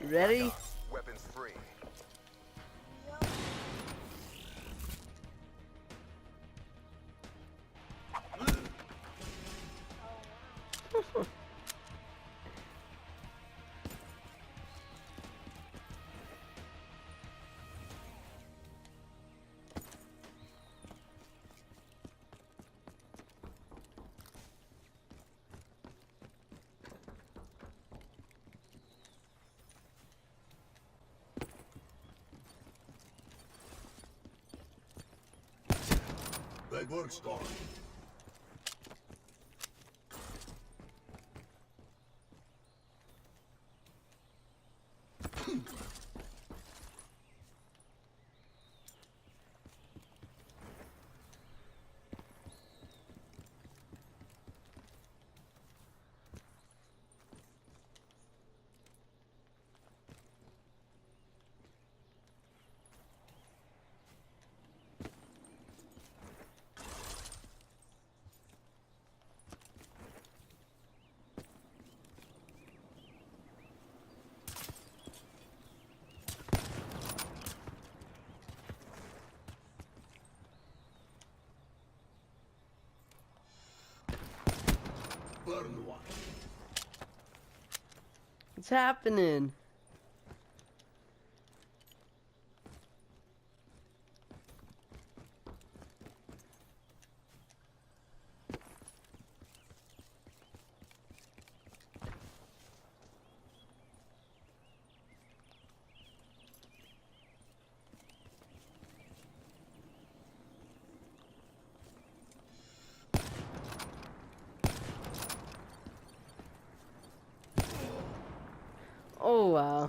You ready? Weapons free. Legwork's gone. Burn one. What's happening? Oh wow.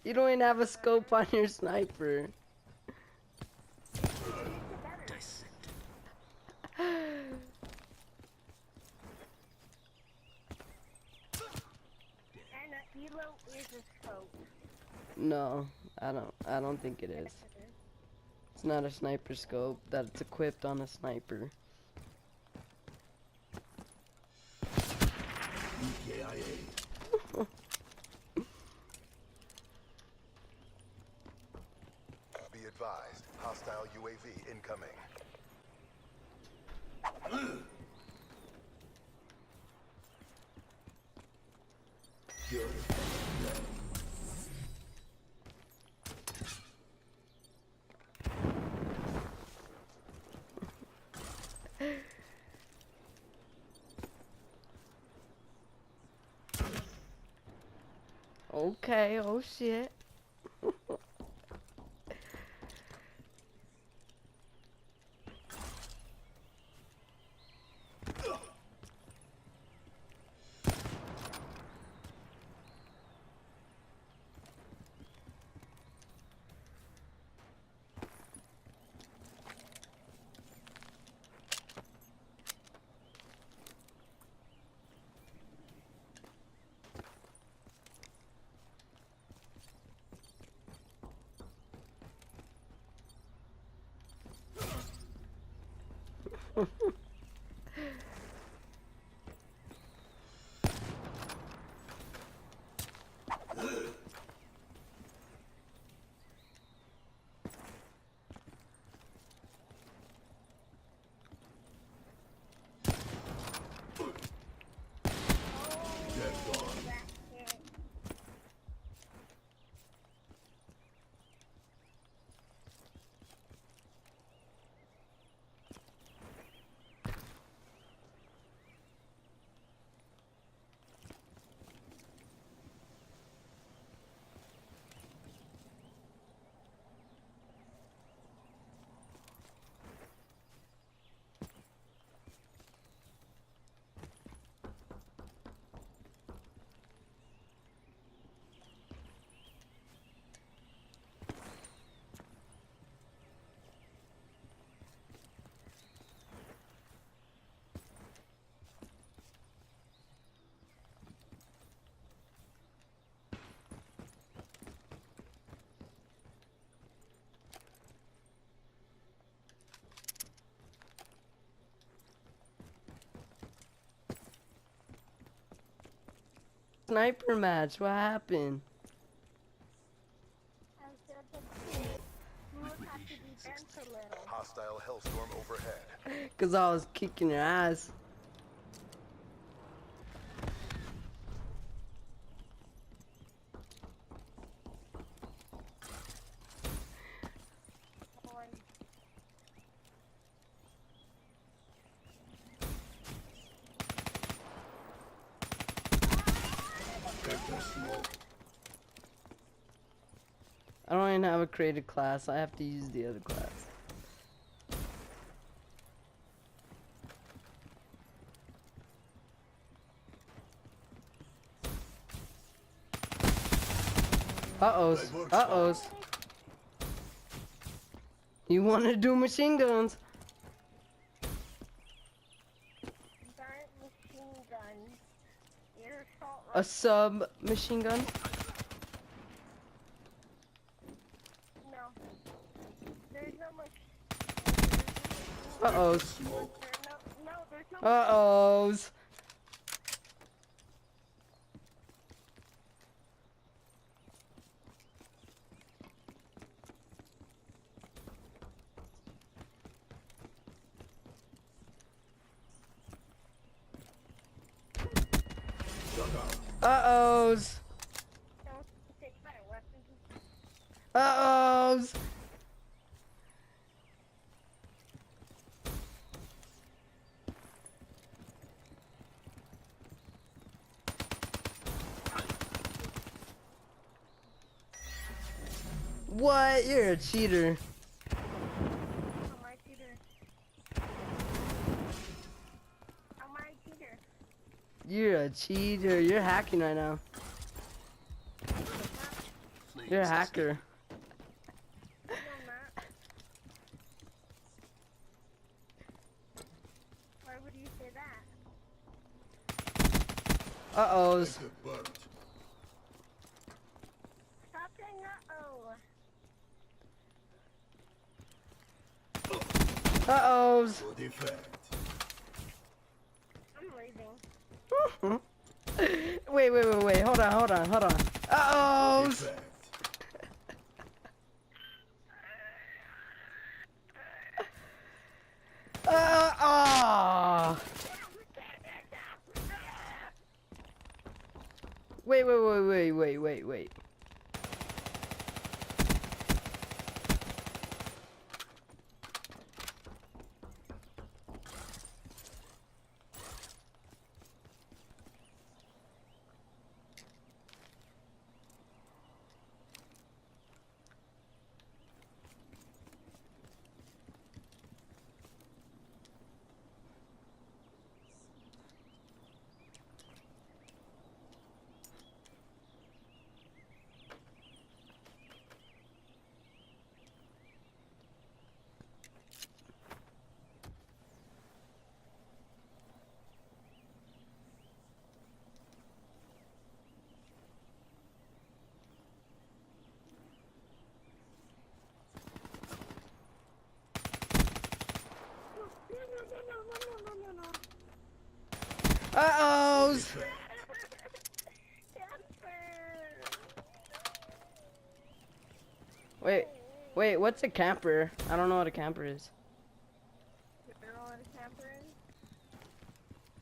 You don't even have a scope on your sniper. And Elo is a scope. No, I don't think it is. It's not a sniper scope that's equipped on a sniper. EKIA. Be advised. Hostile UAV incoming. Okay, oh shit. Sniper match. What happened? I said that you would have to defend a little. Hostile Hellstorm overhead. Cause I was kicking your ass. Or Vector smoke. I don't even have a created class. I have to use the other class. Uh-ohs. Uh-ohs. You want to do machine guns? giant machine gun. Your assault A sub machine gun? No. There's no much. Uh-ohs. Smoke. There's no. Uh-ohs. Uh-ohs. Don't take my weapons. Uh-ohs. What? You're a cheater. Am I cheater? Am I cheater? You're a cheater. You're hacking right now. You're a hacker. No, I'm not. Why would you say that? Uh-ohs. Vector burnt. Stop saying uh-oh. Uh-ohs. Good effect. I'm leaving. Wait. Hold on. Uh-ohs. Effect. Ah. Wait. No. Uh-ohs. Effect. Wait, what's a camper? I don't know what a camper is. You know what a camper is?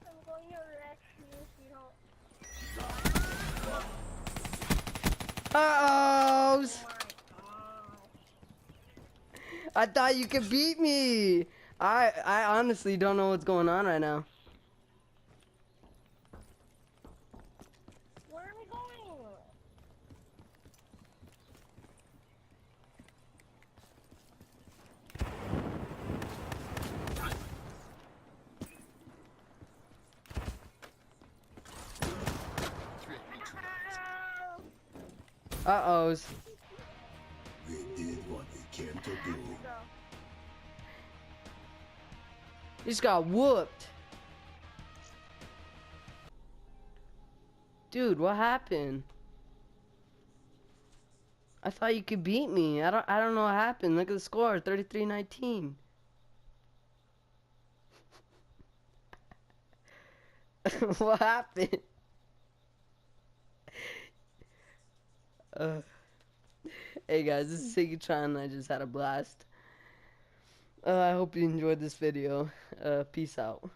I'm going to arrest you if you don't. Uh-ohs. Oh my gosh. I thought you could beat me. I honestly don't know what's going on right now. Where are we going? Uh-ohs. We did what we came to do. Go. You just got whooped. Dude, what happened? I thought you could beat me. I don't know what happened. Look at the score, 33-19. What happened? Uh, hey guys, this is Siggytron. I just had a blast. I hope you enjoyed this video. Peace out.